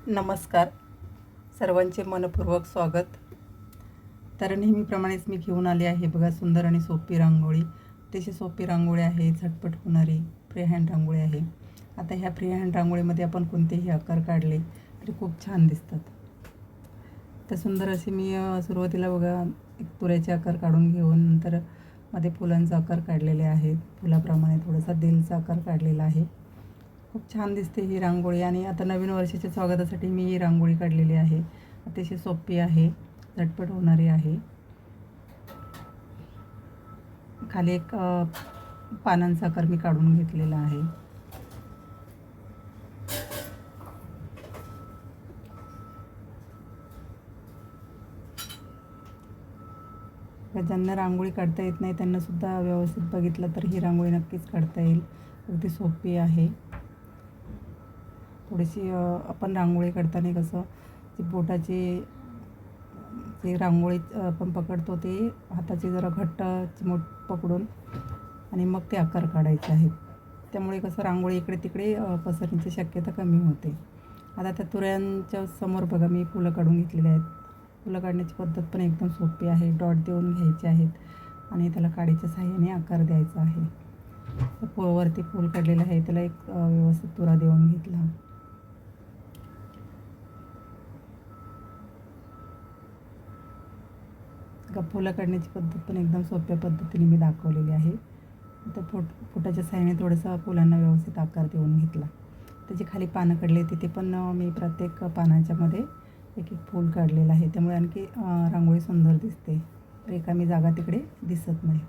नमस्कार, सर्वांचे मनपूर्वक स्वागत. तर नेहमीप्रमाणेच मी घेऊन आले आहे बघा सुंदर आणि सोपी रांगोळी. अतिशय सोपी रांगोळी आहे, झटपट होणारी फ्री हँड रांगोळी आहे. आता ह्या फ्री हँड रांगोळीमध्ये आपण कोणतेही आकार काढले तरी खूप छान दिसतात. तर सुंदर असे मी सुरुवातीला बघा एक तुऱ्याचे आकार काढून घेऊन नंतर मध्ये फुलांचा आकार काढलेले आहेत. फुलाप्रमाणे थोडासा दिलचा आकार काढलेला आहे. खूप छान दिसते ही रांगोळी. आणि आता नवीन वर्षाच्या स्वागतासाठी मी ही रांगोळी काढलेली आहे. अतिशय सोपी आहे, झटपट होणारी आहे. खाली एक पानांचा आकार मी काढून घेतलेला आहे. ज्यांना रांगोळी काढता येत नाही त्यांनासुद्धा व्यवस्थित बघितलं तर ही रांगोळी नक्कीच काढता येईल. अगदी सोपी आहे. थोडीशी आपण रांगोळी काढताना कसं ती बोटाची जे रांगोळी आपण पकडतो ते हाताची जरा घट्ट चिमूट पकडून आणि मग ते आकार काढायचे आहेत. त्यामुळे कसं रांगोळी इकडे तिकडे पसरण्याची शक्यता कमी होते. आता त्या तुऱ्यांच्या समोर बघा मी फुलं काढून घेतलेली आहेत. फुलं काढण्याची पद्धत पण एकदम सोपी आहे. डॉट देऊन घ्यायचे आहेत आणि त्याला काडीच्या साहाय्याने आकार द्यायचा आहे. वरती फूल काढलेलं आहे त्याला एक व्यवस्थित तुरा देऊन घेतला. फुलं काढण्याची पद्धत पण एकदम सोप्या पद्धतीने मी दाखवलेली आहे. तर फुटाच्या साहाय्याने थोडंसं फुलांना व्यवस्थित आकार देऊन घेतला. त्याची खाली पानं काढली तिथे पण मी प्रत्येक पानाच्यामध्ये एक एक फूल काढलेलं आहे. त्यामुळे आणखी रांगोळी सुंदर दिसते. रिकामी जागा तिकडे दिसत नाही.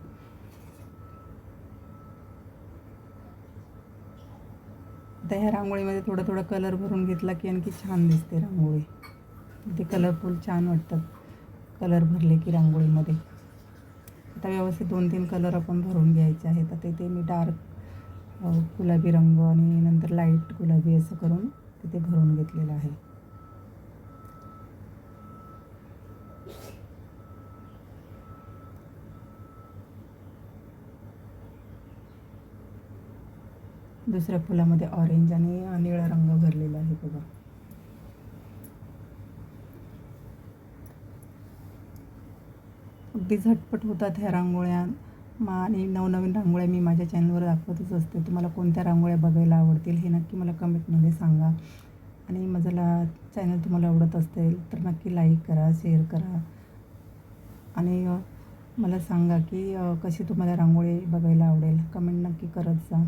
आता ह्या रांगोळीमध्ये थोडं थोडं कलर भरून घेतला की आणखी छान दिसते रांगोळी. ते कलरफुल छान वाटतात कलर भरले की रांगोळीमध्ये. आता व्यवस्थित 2-3 कलर आपण भरून घ्यायचे आहेत. आता इथे मी डार्क गुलाबी रंग आणि नंतर लाईट गुलाबी असं करून तिथे भरून घेतलेलं आहे. दुसऱ्या फुलामध्ये ऑरेंज आणि निळा रंग भरलेला आहे बघा. अगदी झटपट होतात ह्या रांगोळ्या. आणि नवनवीन रांगोळ्या मी माझ्या चॅनलवर दाखवतच असते. तुम्हाला कोणत्या रांगोळ्या बघायला आवडतील हे नक्की मला कमेंटमध्ये सांगा. आणि माझं चॅनल तुम्हाला आवडत असेल तर नक्की लाईक करा, शेअर करा आणि मला सांगा की कशी तुम्हाला रांगोळी बघायला आवडेल. कमेंट नक्की करत जा.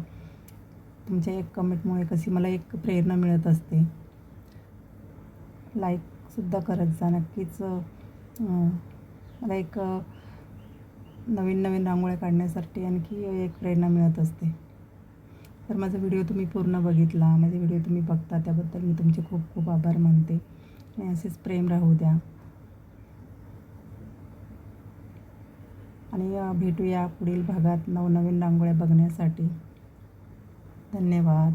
तुमच्या एक कमेंटमुळे कशी मला एक प्रेरणा मिळत असते. लाईकसुद्धा करत जा नक्कीच. मला एक नवीन नवीन रांगोळ्या काढण्यासाठी आणखी एक प्रेरणा मिळत असते. तर माझा व्हिडिओ तुम्ही पूर्ण बघितला, माझे व्हिडिओ तुम्ही बघता त्याबद्दल मी तुमचे खूप खूप आभार मानते. आणि असेच प्रेम राहू द्या. आणि भेटूया पुढील भागात नवनवीन रांगोळ्या बघण्यासाठी. धन्यवाद.